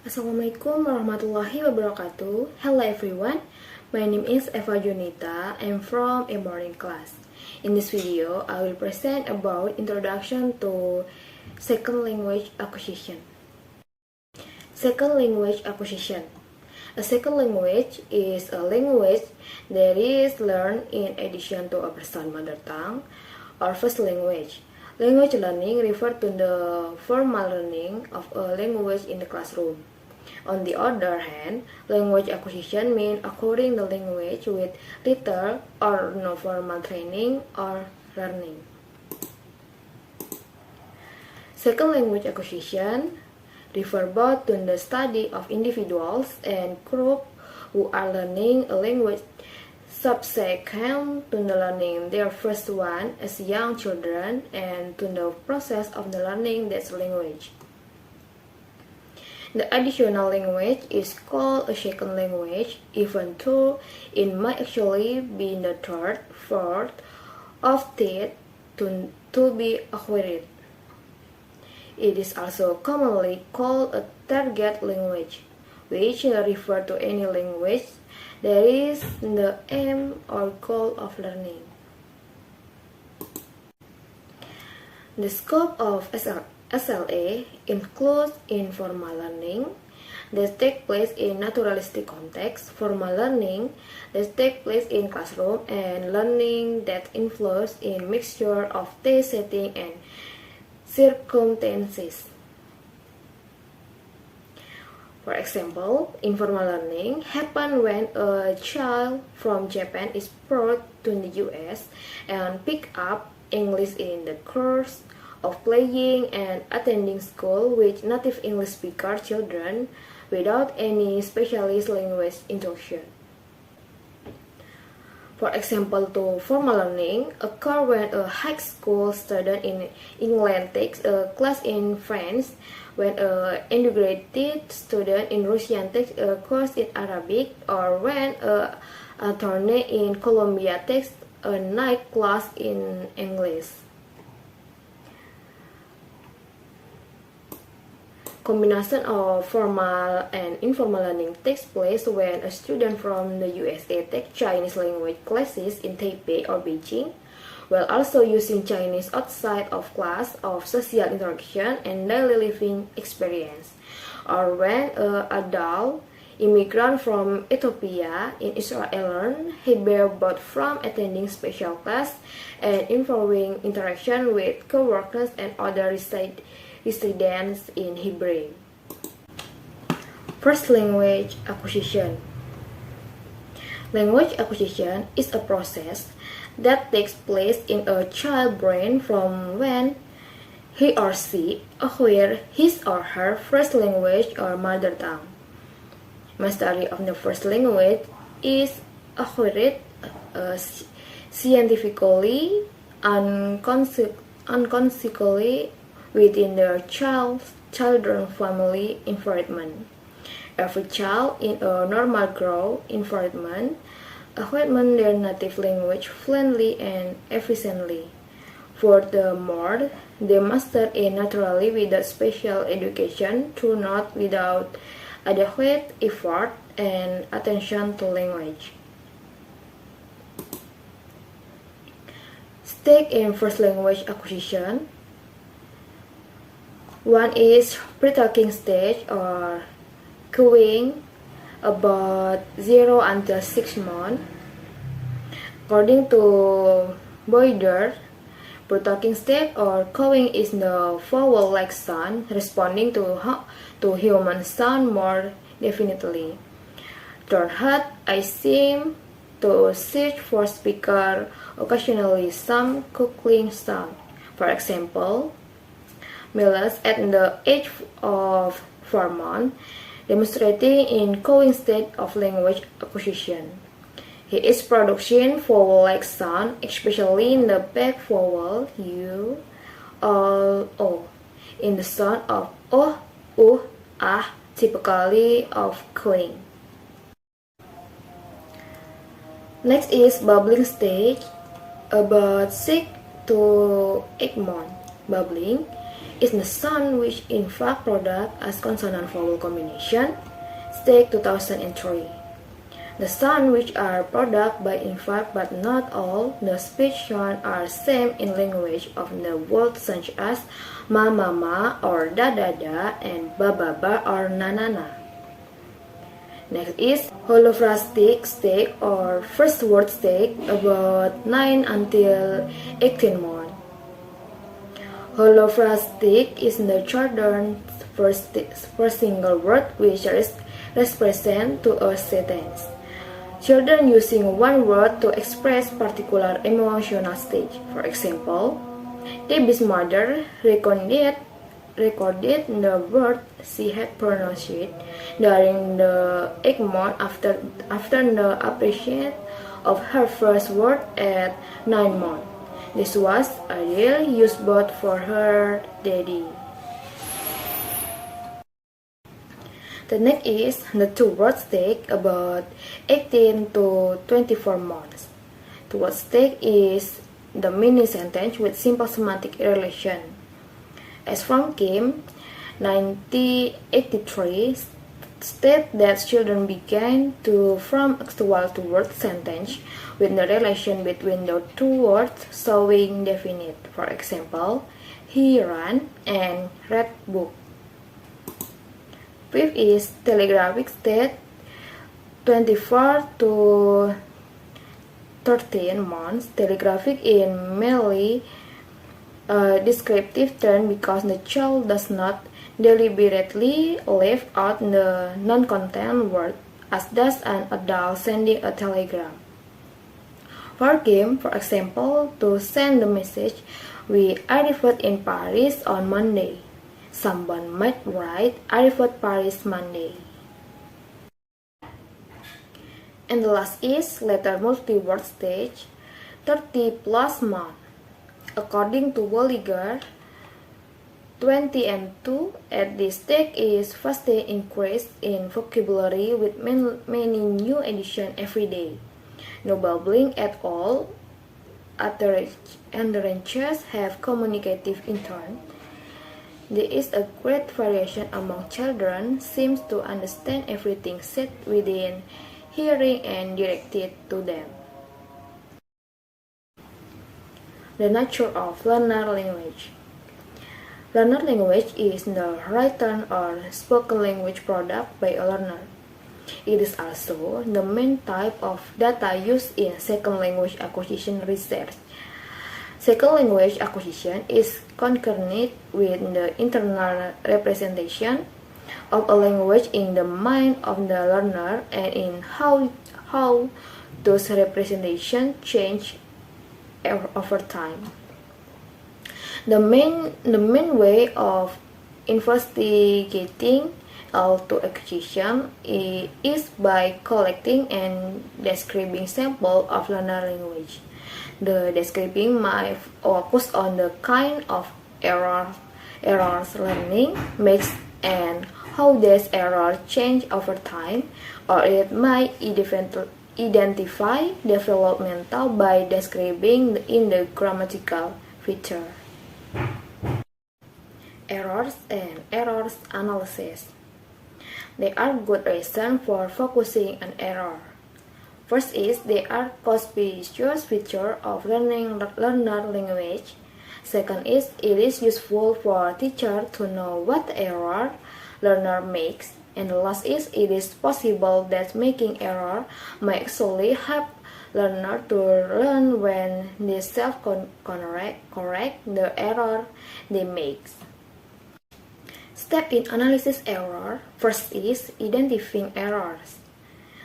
Assalamualaikum warahmatullahi wabarakatuh. Hello everyone, my name is Eva Junita. I'm from a boarding class. In this video, I will present about introduction to second language acquisition. Second language acquisition. A second language is a language that is learned in addition to a person's mother tongue or first language. Language learning refers to the formal learning of a language in the classroom. On the other hand, language acquisition means acquiring the language with little or no formal training or learning. Second language acquisition refer both to the study of individuals and groups who are learning a language subsequent to the learning their first one as young children and to the process of the learning that language. The additional language is called a second language, even though it might actually be the third, fourth, or fifth to be acquired. It is also commonly called a target language, which refers to any language that is the aim or goal of learning. The scope of SLA includes informal learning that takes place in naturalistic context, formal learning that takes place in classroom, and learning that influences in mixture of taste, setting, and circumstances. For example, informal learning happens when a child from Japan is brought to the US and pick up English in the course of playing and attending school with native English speaker children without any specialist language instruction. For example, to formal learning occurs when a high school student in England takes a class in French, when an undergraduate student in Russian takes a course in Arabic, or when an attorney in Colombia takes a night class in English. Combination of formal and informal learning takes place when a student from the USA takes Chinese language classes in Taipei or Beijing, while also using Chinese outside of class of social interaction and daily living experience, or when an adult immigrant from Ethiopia in Israel learns Hebrew both from attending special class and involving interaction with co-workers and other residents in Hebrew. First language acquisition. Language acquisition is a process that takes place in a child's brain from when he or she acquires his or her first language or mother tongue. Mastery of the first language is acquired scientifically and consequently within their children family environment. Every child in a normal growth environment acquires their native language fluently and efficiently. Furthermore, they master it naturally without special education through not without adequate effort and attention to language. Stage in first language acquisition. One is pre-talking stage or cooing, about 0 until 6 months. According to Boyder, pre-talking stage or cooing is the vowel-like sound responding to human sound more definitely. Third, I seem to search for speaker, occasionally some cooking sound. For example, Miles at the age of 4 months, demonstrating in cooing state of language acquisition. He is producing vowel-like sound, especially in the back vowel U, O, in the sound of O, U, Ah, typically of cooing. Next is bubbling stage, about 6 to 8 months. Bubbling is the sound which in fact product as consonant-vowel combination, Stake 2003. The sound which are product by in fact but not all the speech sound are same in language of the world such as ma mama or da da da and ba ba ba or na na na. Next is holophrastic stake or first word stake about 9 until 18 months. Holophrastic is the children's first single word which represent to a sentence. Children using one word to express particular emotional stage. For example, Debbie's mother recorded the word she had pronounced during the 8 months after the appreciation of her first word at 9 months. This was ideal use both for her daddy. The next is the two-word stake about 18 to 24 months. Two-word stake is the mini sentence with simple semantic relation. As from Kim, 1983, state that children began to form actual two-word sentence with the relation between the two words showing definite. For example, he ran and read book. Fifth is telegraphic state 24 to 13 months. Telegraphic in mainly a descriptive term because the child does not deliberately leave out the non-content word as does an adult sending a telegram. For Kim, for example, to send the message, we arrived in Paris on Monday. Someone might write, arrived Paris Monday. And the last is letter multi-word stage, 30 plus month. According to Bolliger, 20 and 2 at this stage is vastly increased in vocabulary with many new editions every day. No babbling at all. Utterances have communicative intent. There is a great variation among children, seems to understand everything said within hearing and directed to them. The nature of learner language. Learner language is the written or spoken language product by a learner. It is also the main type of data used in second language acquisition research. Second language acquisition is concerned with the internal representation of a language in the mind of the learner and in how those representations change over time. The main way of investigating auto acquisition is by collecting and describing samples of learner language. The describing might focus on the kind of errors learning makes and how these errors change over time, or it might identify developmental by describing in the grammatical feature. Errors and errors analysis. There are good reasons for focusing on error. First is they are conspicuous feature of learner language. Second is it is useful for teacher to know what error learner makes. And the last is it is possible that making error may actually help learner to learn when they correct the error they make. Step in analysis error. First is identifying errors.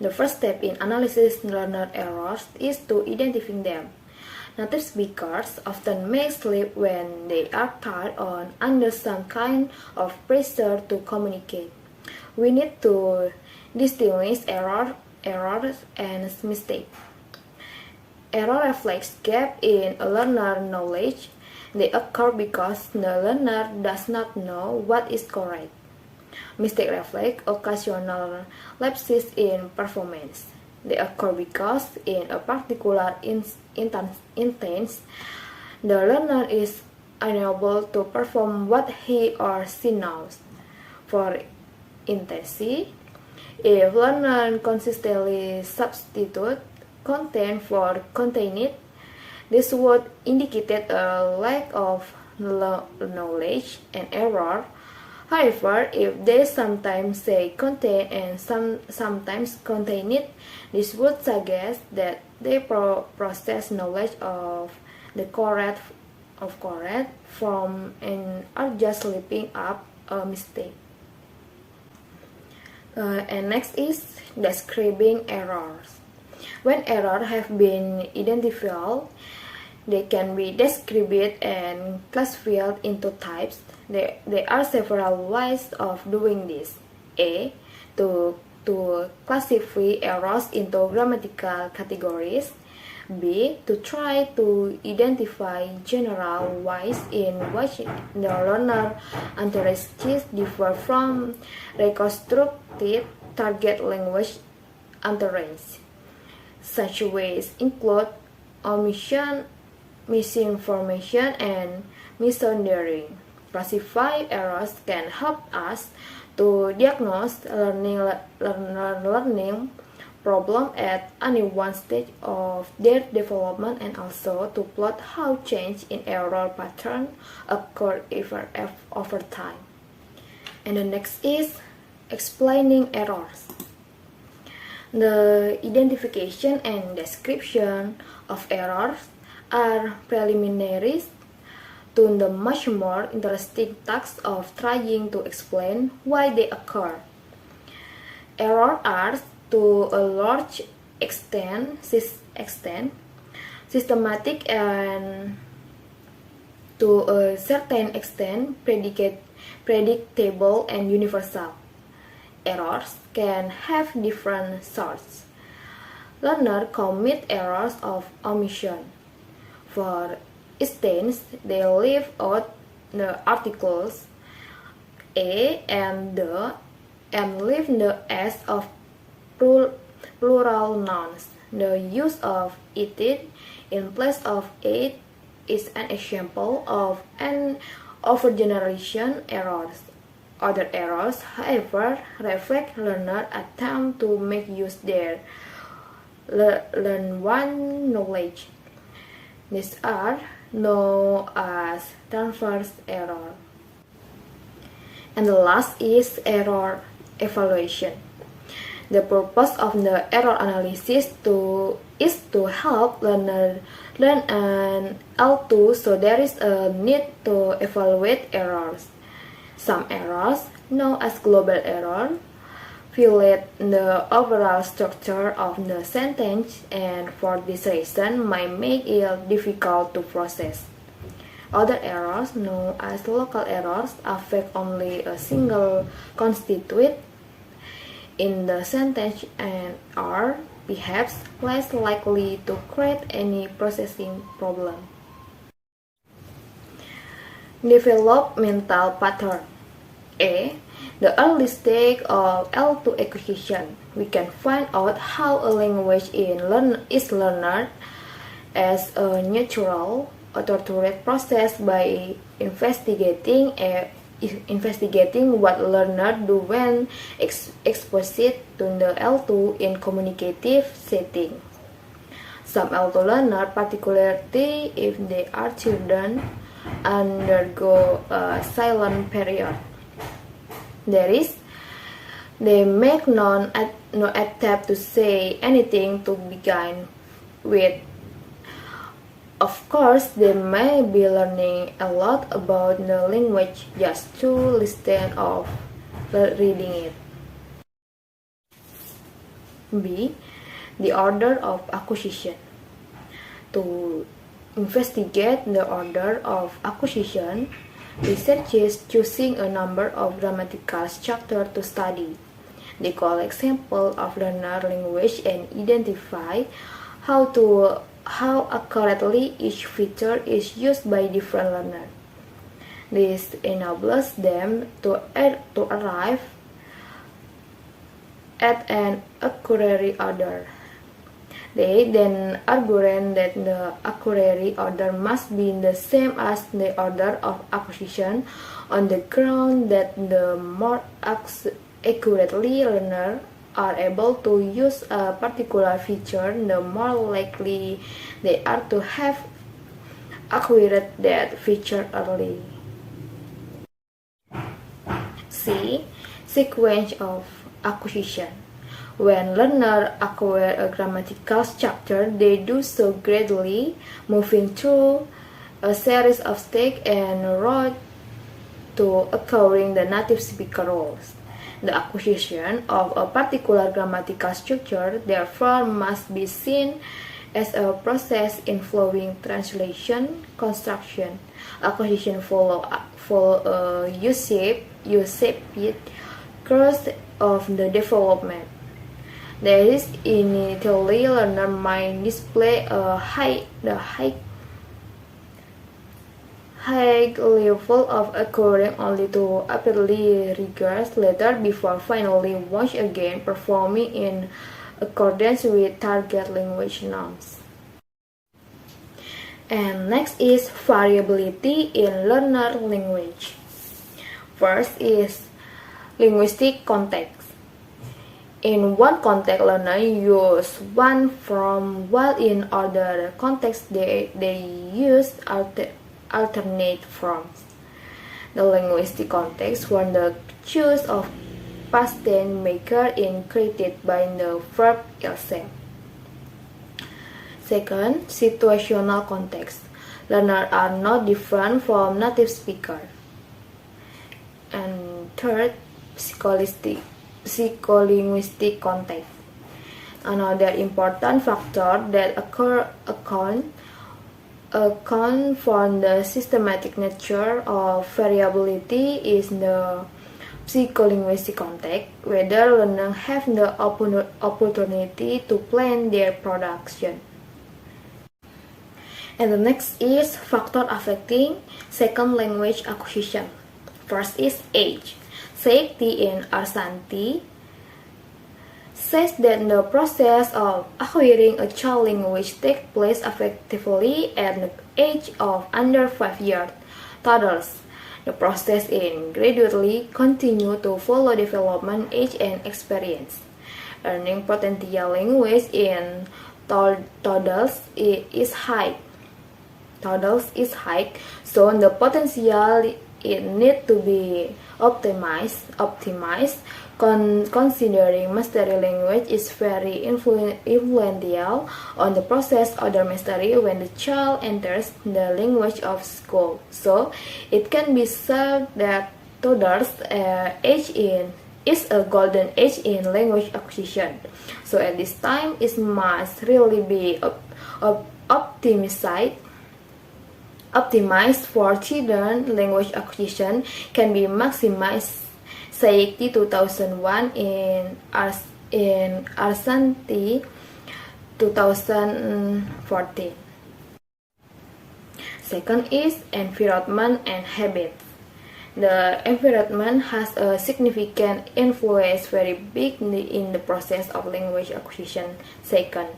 The first step in analysis learner errors is to identify them. Native speakers often may slip when they are tired or under some kind of pressure to communicate. We need to distinguish errors and mistakes. Error reflects gap in a learner knowledge. They occur because the learner does not know what is correct. Mistake reflect occasional lapses in performance. They occur because in a particular instance, the learner is unable to perform what he or she knows. For instance, if learner consistently substitute content for contained, this would indicate a lack of knowledge and error. However, if they sometimes say contain and sometimes contain it, this would suggest that they process knowledge of the correct form and are just slipping up a mistake. And next is describing errors. When errors have been identified, they can be described and classified into types. There are several ways of doing this. A. To classify errors into grammatical categories. B. To try to identify general ways in which the learner interests differ from reconstructed target language interests. Such ways include omission, misinformation, and misunderstanding. Classify errors can help us to diagnose learning problem at any one stage of their development and also to plot how change in error pattern occur over time. And the next is explaining errors. The identification and description of errors are preliminaries to the much more interesting task of trying to explain why they occur. Errors are, to a large extent, systematic and to a certain extent predictable and universal. Errors can have different sorts. Learners commit errors of omission. For instance, they leave out the articles a and the and leave the s of plural nouns. The use of it in place of it is an example of an overgeneration errors. Other errors, however, reflect learner attempt to make use their learned one knowledge. These are known as transverse error. And the last is error evaluation. The purpose of the error analysis is to help learner learn an L2, so there is a need to evaluate errors. Some errors, known as global error, violate the overall structure of the sentence and for this reason might make it difficult to process. Other errors, known as local errors, affect only a single constituent in the sentence and are perhaps less likely to create any processing problem. Developmental pattern. A. The early stage of L2 acquisition. We can find out how a language is learned as a natural, authorized process by investigating what learners do when exposed to the L2 in communicative setting. Some L2 learners, particularly if they are children, undergo a silent period. That is, they make no attempt to say anything to begin with. Of course, they may be learning a lot about the language just to listen or reading it. B. The order of acquisition. To investigate the order of acquisition, researchers choosing a number of grammatical structures to study. They collect samples of learner language and identify how accurately each feature is used by different learners. This enables them to arrive at an accurate order. They then argued that the acquiree order must be the same as the order of acquisition on the ground that the more accurately learners are able to use a particular feature, the more likely they are to have acquired that feature early. C. Sequence of acquisition. When learners acquire a grammatical structure, they do so gradually, moving through a series of steps and routes to acquiring the native speaker roles. The acquisition of a particular grammatical structure, therefore, must be seen as a process involving translation, construction. Acquisition follow a U-shaped course of the development. That is, initially, learner might display a high level of acquiring only to apparently rigorous later before finally once again performing in accordance with target language norms. And next is variability in learner language. First is linguistic context. In one context, learners use one form, while in other contexts they use alternate forms. The linguistic context where the choice of past tense maker is created by the verb itself. Second, situational context. Learners are not different from native speakers. And third, psycholinguistic context. Another important factor that account for the systematic nature of variability is the psycholinguistic context, whether learners have the opportunity to plan their production. And the next is factor affecting second language acquisition. First is age. Safety in Arsanti says that the process of acquiring a child language takes place effectively at the age of under 5 years. Toddlers, the process in gradually continue to follow development, age, and experience. Learning potential language in toddlers is high. So the potential it need to be optimized. Considering mastery language is very influential on the process of the mastery when the child enters the language of school. So it can be said that toddlers age is a golden age in language acquisition. So at this time it must really be optimized for children. Language acquisition can be maximized. Sayekti 2001 in Arsanti 2014. Second is environment and habits. The environment has a significant influence, very big in the process of language acquisition. Second,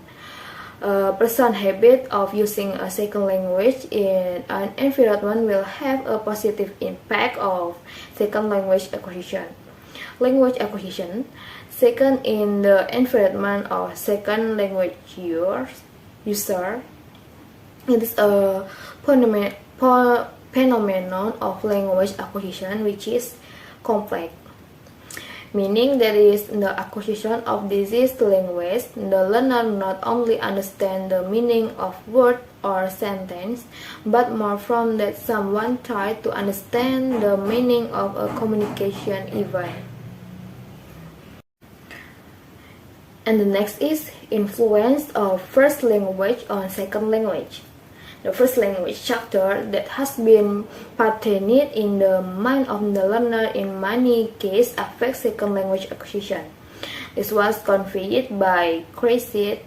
a person's habit of using a second language in an environment will have a positive impact of second language acquisition. Language acquisition, second in the environment of second language user, it is a phenomenon of language acquisition which is complex. Meaning that is the acquisition of diseased language, the learner not only understand the meaning of word or sentence, but more from that someone try to understand the meaning of a communication event. And the next is influence of first language on second language. The first language chapter that has been patterned in the mind of the learner in many cases affects second language acquisition. This was confirmed by Cressy,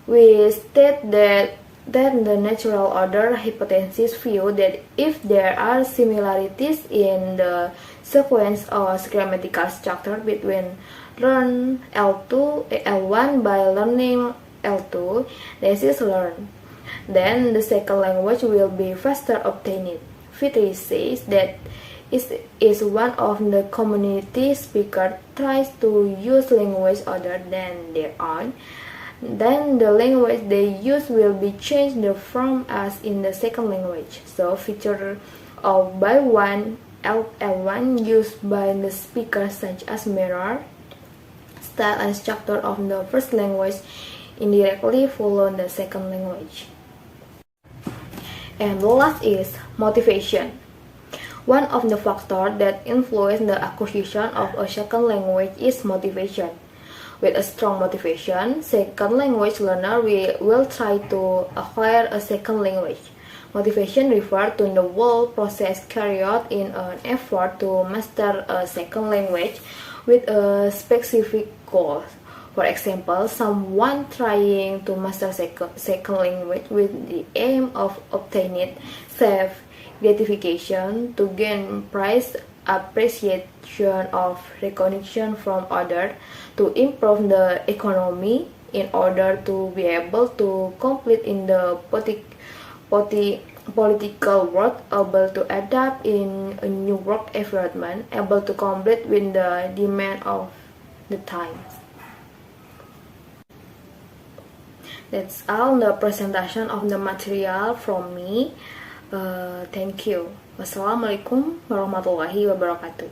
which stated that the natural order hypothesis view that if there are similarities in the sequence or grammatical structure between learn L2, L1 by learning L2, this is learned. Then the second language will be faster obtained. Fitri says that is one of the community speakers tries to use language other than their own. Then the language they use will be changed from as in the second language. So feature of by one L1 used by the speaker such as mirror, style and structure of the first language indirectly follow the second language. And the last is motivation. One of the factors that influence the acquisition of a second language is motivation. With a strong motivation, second language learner will try to acquire a second language. Motivation refers to the whole process carried out in an effort to master a second language with a specific goal. For example, someone trying to master second language with the aim of obtaining self-gratification to gain praise, appreciation of recognition from others, to improve the economy in order to be able to compete in the political world, able to adapt in a new work environment, able to compete with the demand of the times. That's all the presentation of the material from me. Thank you. Wassalamualaikum warahmatullahi wabarakatuh.